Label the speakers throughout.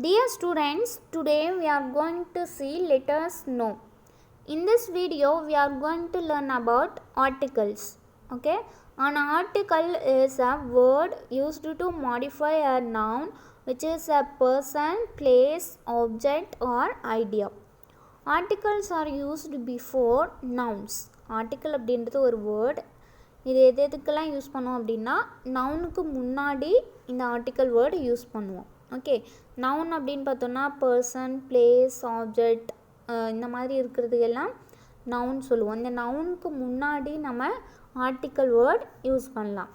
Speaker 1: Dear students, today we are going to see letters no. In this video, we are going to learn about articles. Okay, an article is a word used to modify a noun, which is a person, place, object, or idea. Articles are used before nouns. Article அப்படின்றது ஒரு word. இது எதுக்கெல்லாம் use பண்ணுவோம் அப்படின்னா நவுனுக்கு முன்னாடி இந்த article word use பண்ணுவோம். Okay, noun அப்படின்னு பார்த்தோன்னா பர்சன், பிளேஸ், ஆப்ஜெக்ட் இந்த மாதிரி இருக்கிறது எல்லாம் நவுன் சொல்லுவோம். இந்த நவுனுக்கு முன்னாடி நம்ம ஆர்டிக்கல் வேர்ட் யூஸ் பண்ணலாம்.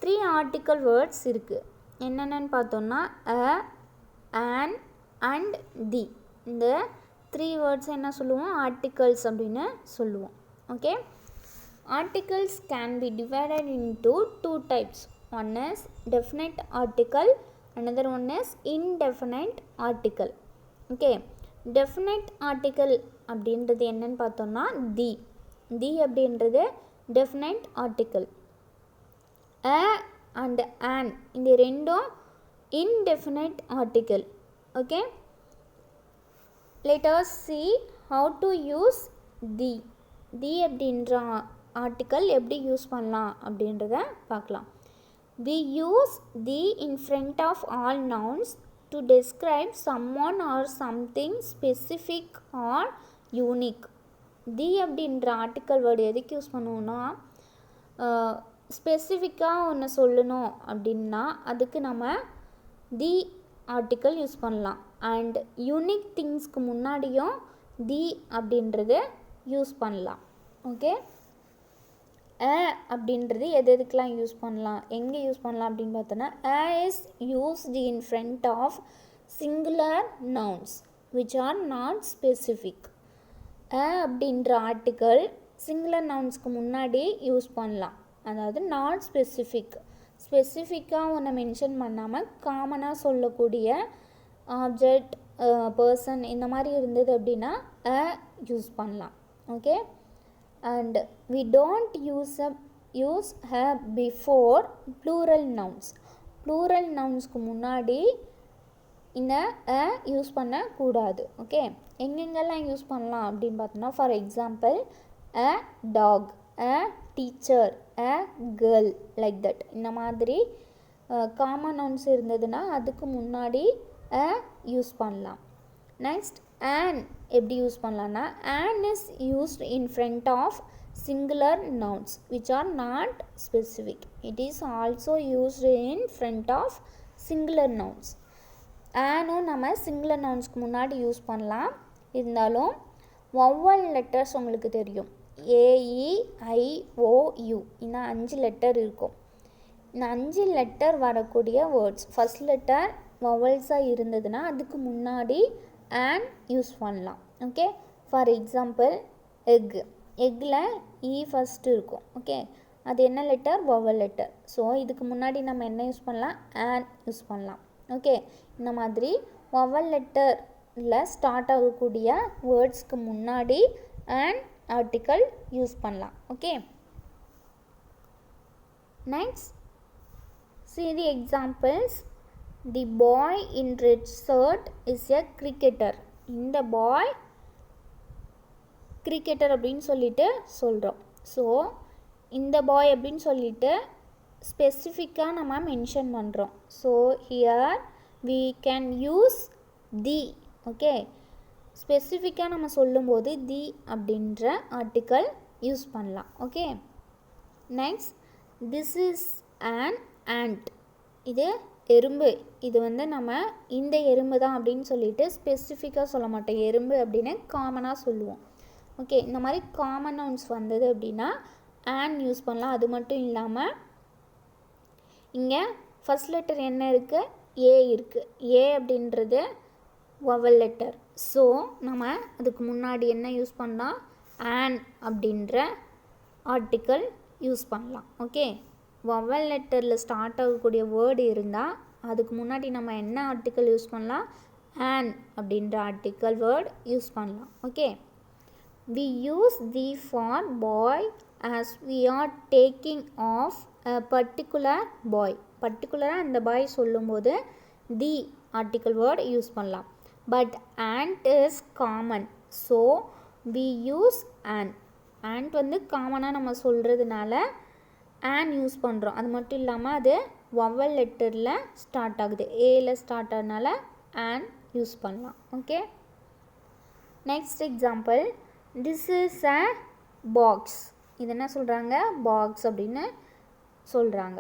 Speaker 1: 3 ஆர்டிக்கல் வேர்ட்ஸ் இருக்குது. என்னென்னு பார்த்தோன்னா அ, ஆன் அண்ட் தி. இந்த 3 வேர்ட்ஸ் என்ன சொல்லுவோம்? ஆர்டிக்கல்ஸ் அப்படின்னு சொல்லுவோம். Okay, articles can be divided into 2 types. One is definite article, another one is indefinite article. Okay, definite article அப்படின்றது என்னன்னு பார்த்தோம்னா தி அப்படின்றது definite article. a and an இந்த ரெண்டும் indefinite article. Okay, let us see how to use தி அப்படின்ற article எப்படி use பண்ணலாம் அப்படின்றத பார்க்கலாம். We use the in front of all nouns to describe someone or something specific or unique. தி அப்படின்ற article word எதுக்கு use பண்ணுவோன்னா ஸ்பெசிஃபிக்காக ஒன்று சொல்லணும் அப்படின்னா அதுக்கு நம்ம தி ஆர்டிக்கல் யூஸ் பண்ணலாம். அண்ட் யூனிக் திங்ஸ்க்கு முன்னாடியும் தி அப்படின்றது யூஸ் பண்ணலாம். ஓகே, அப்படின்றது எதுக்கெலாம் யூஸ் பண்ணலாம், எங்கே யூஸ் பண்ணலாம் அப்படின்னு பார்த்தோன்னா is used in front of singular nouns which are not specific. அப்படின்ற ஆர்டிக்கல் சிங்குலர் நவுன்ஸ்க்கு முன்னாடி யூஸ் பண்ணலாம். அதாவது நாட் ஸ்பெசிஃபிக்காக ஒன்று மென்ஷன் பண்ணாமல் காமனாக சொல்லக்கூடிய ஆப்ஜெக்ட், பர்சன் இந்த மாதிரி இருந்தது அப்படின்னா யூஸ் பண்ணலாம். Okay, and we don't use before plural nouns. plural nounsக்கு முன்னாடி இந்த யூஸ் பண்ணக்கூடாது. ஓகே, எங்கெங்கெல்லாம் யூஸ் பண்ணலாம் அப்படின்னு பார்த்தோன்னா for example a dog, a teacher, a girl, like that. இந்த மாதிரி காமன் நவுன்ஸ் இருந்ததுன்னா அதுக்கு முன்னாடி யூஸ் பண்ணலாம். நெக்ஸ்ட் an எப்படி யூஸ் பண்ணலான்னா an is used in front of singular nouns which are not specific. It is also used in front of singular nouns. anனும் நம்ம singular nounsக்கு முன்னாடி யூஸ் பண்ணலாம். இருந்தாலும் vowel letters உங்களுக்கு தெரியும், AEIOU இந்த 5 லெட்டர் இருக்கும். இந்த 5 லெட்டர் வரக்கூடிய வேர்ட்ஸ் ஃபஸ்ட் லெட்டர் வவல்ஸாக இருந்ததுன்னா அதுக்கு முன்னாடி and யூஸ் பண்ணலாம். ஓகே, ஃபார் எக்ஸாம்பிள் எக்கில் ஃபஸ்ட்டு இருக்கும். ஓகே, அது என்ன லெட்டர்? Vowel letter. ஸோ இதுக்கு முன்னாடி நம்ம என்ன யூஸ் பண்ணலாம்? and யூஸ் பண்ணலாம். ஓகே, இந்த மாதிரி வவல் லெட்டரில் ஸ்டார்ட் ஆகக்கூடிய வேர்ட்ஸ்க்கு முன்னாடி and ஆர்டிக்கல் யூஸ் பண்ணலாம். Okay, next see the examples. The boy in red shirt is a cricketer. இந்த பாய் கிரிக்கெட்டர் அப்படின்னு சொல்லிட்டு சொல்கிறோம். ஸோ இந்த பாய் அப்படின்னு சொல்லிட்டு ஸ்பெசிஃபிக்காக நம்ம மென்ஷன் பண்ணுறோம். So here we can use the. Okay, ஸ்பெசிஃபிக்காக நம்ம சொல்லும்போது தி அப்படின்ற ஆர்டிக்கல் யூஸ் பண்ணலாம். Okay, next this is an ant. இது எறும்பு. இது நம்ம இந்த எறும்பு தான் அப்படின்னு சொல்லிட்டு ஸ்பெசிஃபிக்காக சொல்ல மாட்டோம். எறும்பு அப்படின்னு காமனாக சொல்லுவோம். ஓகே, இந்த மாதிரி காமன் நவுன்ஸ் வந்தது அப்படின்னா and யூஸ் பண்ணலாம். அது மட்டும் இல்லாமல் இங்கே ஃபஸ்ட் லெட்டர் என்ன இருக்குது? ஏ இருக்குது. ஏ அப்படின்றது வவல் லெட்டர். ஸோ நம்ம அதுக்கு முன்னாடி என்ன யூஸ் பண்ணலாம்? and அப்படின்ற ஆர்டிக்கல் யூஸ் பண்ணலாம். ஓகே, வவல் லெட்டரில் ஸ்டார்ட் ஆகக்கூடிய வேர்டு இருந்தால் அதுக்கு முன்னாடி நம்ம என்ன ஆர்டிக்கல் யூஸ் பண்ணலாம்? and அப்படின்ற ஆர்டிக்கல் வேர்டு யூஸ் பண்ணலாம். Okay, we use the for boy as we are taking off a particular boy. பர்டிகுலராக அந்த பாய் சொல்லும்போது தி ஆர்டிக்கல் வேர்ட் யூஸ் பண்ணலாம். But ant is common, so we use an. ant வந்து காமனாக நம்ம சொல்கிறதுனால an யூஸ் பண்ணுறோம். அது மட்டும் இல்லாமல் அது வவல் லெட்டரில் ஸ்டார்ட் ஆகுது, ஏல ஸ்டார்ட் ஆகிறதுனால an யூஸ் பண்ணலாம். Okay, next example, this is a box. இது என்ன சொல்கிறாங்க, பாக்ஸ் அப்படின்னு சொல்கிறாங்க.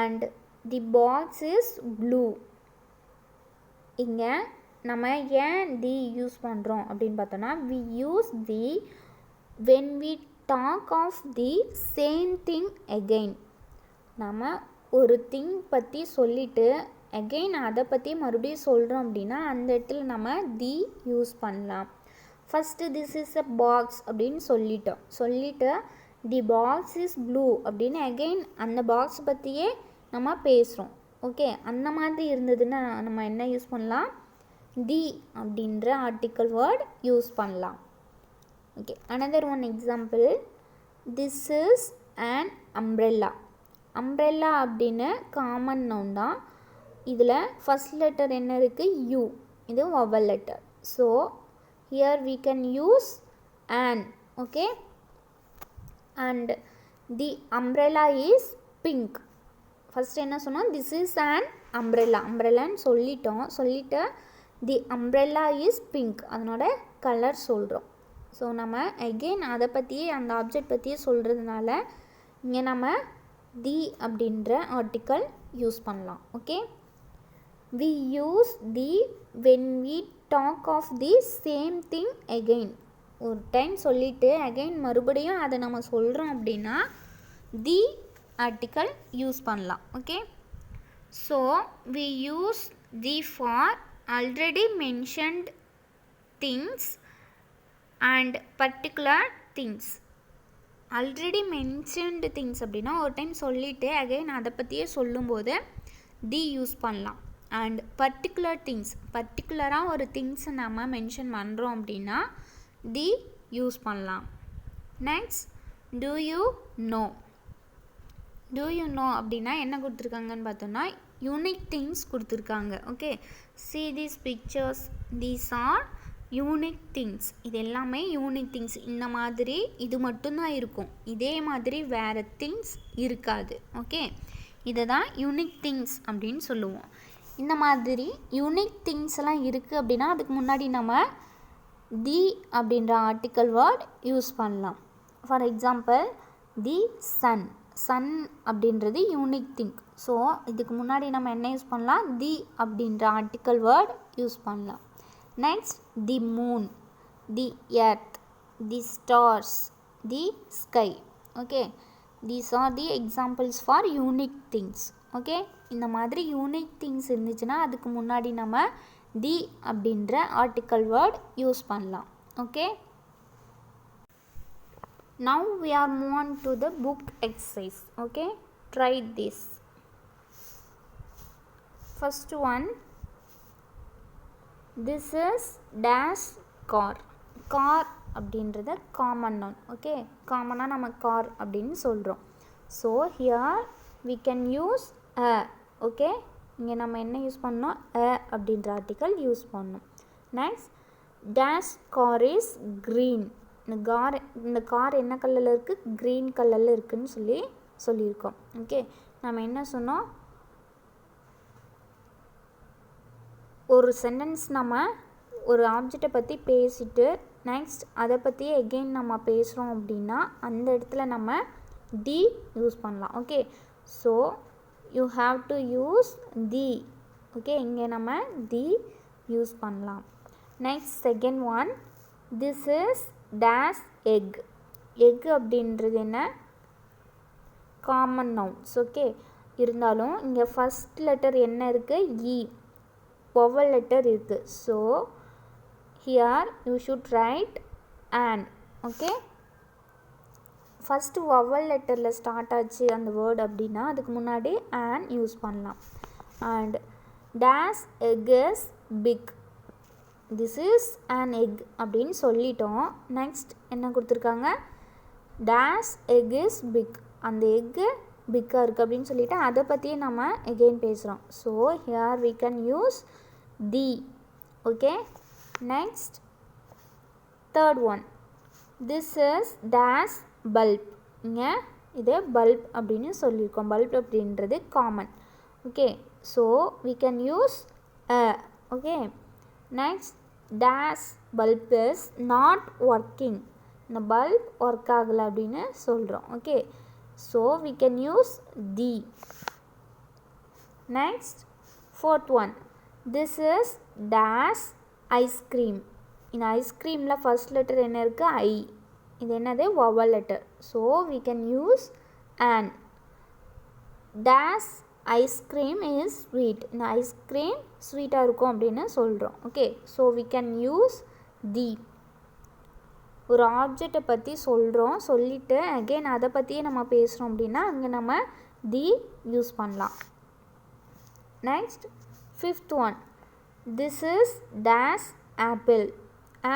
Speaker 1: And the box is blue. இங்கே நம்ம ஏன் தி யூஸ் பண்ணுறோம் அப்படின்னு பார்த்தோன்னா, we use the when we talk of the same thing again. நம்ம ஒரு திங் பற்றி சொல்லிவிட்டு அகெயின் அதை பற்றி மறுபடியும் சொல்கிறோம் அப்படின்னா அந்த இடத்துல நம்ம தி யூஸ் பண்ணலாம். First this is a box அப்படின்னு சொல்லிவிட்டு தி பாக்ஸ் இஸ் ப்ளூ அப்படின்னு அகெயின் அந்த பாக்ஸ் பற்றியே நம்ம பேசுகிறோம். ஓகே, அந்த மாதிரி இருந்ததுன்னா நம்ம என்ன யூஸ் பண்ணலாம், தி அப்படின்ற ஆர்டிக்கல் வேர்ட் யூஸ் பண்ணலாம். Okay, another one example, this is an umbrella. umbrella அப்படின்னு காமன் நவுன் தான். இதில் ஃபஸ்ட் லெட்டர் என்ன இருக்குது, யூ, இது vowel letter. So here we can use an. Okay, and the umbrella is pink. First என்ன சொன்னோம், this is an umbrella. umbrella-ன்னு சொல்லிட்டு தி umbrella is pink, அதனோட கலர் சொல்கிறோம். ஸோ நம்ம அகெயின் அதை பற்றியே அந்த ஆப்ஜெக்ட் பற்றியே சொல்கிறதுனால இங்கே நம்ம தி அப்படின்ற ஆர்டிக்கல் யூஸ் பண்ணலாம். Okay, we use the when we talk of the same thing again. ஒரு டைம் சொல்லிவிட்டு அகெயின் மறுபடியும் அதை நம்ம சொல்கிறோம் அப்படின்னா தி ஆர்டிக்கல் யூஸ் பண்ணலாம். Okay, so we use the for already mentioned things and particular things. Already mentioned things அப்படின்னா ஒரு டைம் சொல்லிவிட்டு அகெயின் அதை பற்றியே சொல்லும்போது தி யூஸ் பண்ணலாம். அண்ட் பர்டிகுலர் திங்ஸ், பர்டிகுலராக ஒரு திங்ஸை நம்ம மென்ஷன் பண்ணுறோம் அப்படின்னா தி யூஸ் பண்ணலாம். Next, do you know. Do you know அப்படின்னா என்ன கொடுத்துருக்காங்கன்னு பார்த்தோன்னா யூனிக் திங்ஸ் கொடுத்துருக்காங்க. Okay, see these pictures, these are unique things. இது எல்லாமே யூனிக் திங்ஸ். இந்த மாதிரி இது மட்டும்தான் இருக்கும், இதே மாதிரி வேறு திங்ஸ் இருக்காது. ஓகே, இதை தான் யூனிக் திங்ஸ் அப்படின்னு சொல்லுவோம். இந்த மாதிரி யூனிக் திங்ஸ் எல்லாம் இருக்குது அப்படின்னா அதுக்கு முன்னாடி நம்ம தி அப்படின்ற ஆர்டிக்கல் வேர்ட் யூஸ் பண்ணலாம். For example, the sun. Sun அப்படின்றது யூனிக் திங். ஸோ இதுக்கு முன்னாடி நம்ம என்ன யூஸ் பண்ணலாம், தி அப்படின்ற ஆர்டிக்கல் வேர்ட் யூஸ் பண்ணலாம். Next, the moon, the earth, the stars, the sky. Okay, these are the examples for unique things. Okay, இந்த மாதிரி unique things இருந்துச்சுன்னா அதுக்கு முன்னாடி நம்ம the அப்படின்ற article word யூஸ் பண்ணலாம். Okay, now we are move on to the book exercise. Okay, try this. First one, this is dash car. Car அப்படின்றத common noun. Okay, காமனாக நம்ம கார் அப்படின்னு சொல்கிறோம். So here we can use a. Okay, இங்கே நம்ம என்ன use பண்ணோம், a அப்படின்ற ஆர்டிக்கல் யூஸ் பண்ணோம். Next, dash car is green. இந்த கார் என்ன கலரில் இருக்குது, க்ரீன் கலரில் இருக்குதுன்னு சொல்லியிருக்கோம். ஓகே, நம்ம என்ன சொன்னோம், ஒரு சென்டென்ஸ் நம்ம ஒரு ஆப்ஜெக்டை பற்றி பேசிட்டு நெக்ஸ்ட் அதை பற்றி எகெயின் நம்ம பேசுகிறோம் அப்படின்னா அந்த இடத்துல நம்ம தி யூஸ் பண்ணலாம். Okay, so you have to use the. Okay, இங்கே நம்ம தி யூஸ் பண்ணலாம். Next second one, this is dash egg. Egg அப்படின்றது என்ன, காமன் நவுன்ஸ். ஓகே, இருந்தாலும் இங்கே ஃபஸ்ட் லெட்டர் என்ன இருக்குது, இ, vowel letter இருக்குது. So here you should right an. Okay, first vowel லெட்டரில் ஸ்டார்ட் ஆச்சு அந்த வேர்டு அப்படின்னா அதுக்கு முன்னாடி an யூஸ் பண்ணலாம். And dash egg is big. This is an egg அப்படின்னு சொல்லிட்டோம். நெக்ஸ்ட் என்ன கொடுத்துருக்காங்க, dash egg is big. அந்த எக்கு பிக்காக இருக்குது அப்படின்னு சொல்லிட்டு அதை பற்றியே நம்ம எகெயின் பேசுகிறோம். So here we can use the. Okay, next third one, this is dash bulb. இங்கே இது பல்ப் அப்படின்னு சொல்லியிருக்கோம். பல்ப் அப்படின்றது common. Okay, so we can use a. Okay, next dash bulb is not working. இந்த bulb work ஆகலை அப்படின்னு சொல்கிறோம். Okay, so we can use the. Next fourth one, this is dash ice cream. இந்த ஐஸ்கிரீமில் first letter என்ன இருக்குது? ஐ. இது என்னது? Vowel letter. So we can use an. dash ice cream is sweet. இந்த ஐஸ்கிரீம் ஸ்வீட்டாக இருக்கும் அப்படின்னு சொல்கிறோம். Okay, so we can use the. ஒரு ஆப்ஜெக்டை பற்றி சொல்கிறோம், சொல்லிவிட்டு அகெயின் அதை பற்றியே நம்ம பேசுகிறோம் அப்படின்னா அங்கே நம்ம தி யூஸ் பண்ணலாம். Next fifth one, this is dash apple.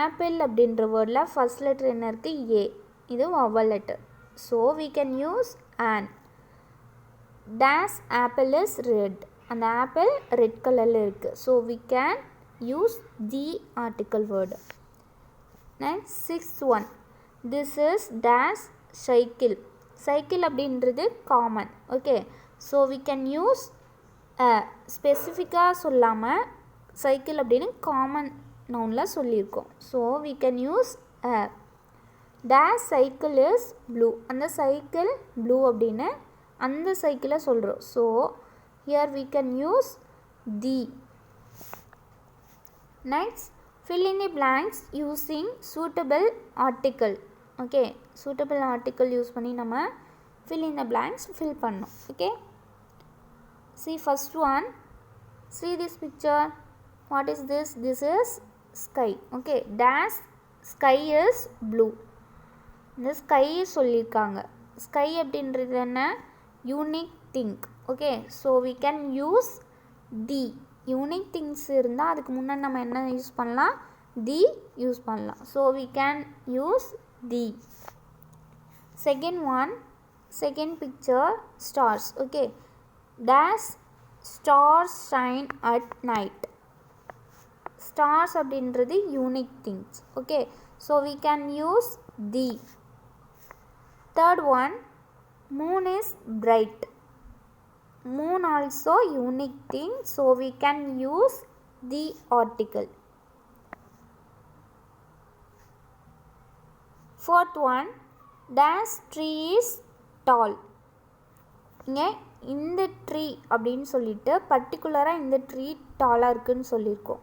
Speaker 1: Apple அப்படின்ற வேர்டில் ஃபர்ஸ்ட் லெட்டர் என்ன இருக்குது? ஏ. இது vowel letter. So we can use an. Dash apple is red. அந்த ஆப்பிள் ரெட் கலரில் இருக்குது. So we can use the article word. Next sixth one, this is dash cycle. Cycle அப்படின்றது common. Okay, so we can use ஸ்பெசிஃபிக்காக சொல்லாமல் cycle அப்படின்னு common நவுனில் சொல்லியிருக்கோம். So we can use dash cycle is blue. அந்த cycle blue அப்படின்னு அந்த சைக்கிளை சொல்கிறோம். So here we can use the. Next fill in the blanks using suitable article. Okay, suitable article use பண்ணி நம்ம fill in the blanks fill பண்ணணும். Okay, see first one, see this picture. What is this? This is sky. Okay, dash sky is blue. இந்த sky சொல்லியிருக்காங்க. sky அப்படின்றது என்ன? Unique thing. Okay, so we can use the. Unique things இருந்தால் அதுக்கு முன்னாடி நம்ம என்ன யூஸ் பண்ணலாம்? தி யூஸ் பண்ணலாம். So we can use the. Second one, second picture stars. Okay, dash stars shine at night. Stars அப்படின்றது unique things. Okay, so we can use the. Third one, moon is bright. Moon also unique thing, so we can use the article. Fourth one, dash tree is tall. இங்கே இந்த tree அப்படின்னு சொல்லிட்டு பர்டிகுலராக இந்த tree டாலாக இருக்குதுன்னு சொல்லியிருக்கோம்.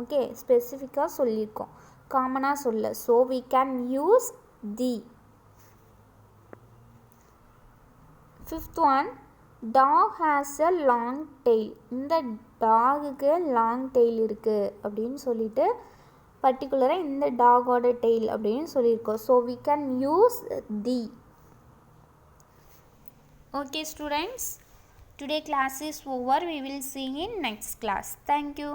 Speaker 1: Okay, ஸ்பெசிஃபிக்காக சொல்லியிருக்கோம், காமனாக சொல்ல. So we can use the. Fifth one, dog has a long tail. இந்த டாகுக்கு லாங் டெய்ல் இருக்குது அப்படின்னு சொல்லிட்டு பர்டிகுலராக இந்த டாகோட டெய்ல் அப்படின்னு சொல்லியிருக்கோம். So we can use the. Okay students, today class is over. We will see in next class. Thank you.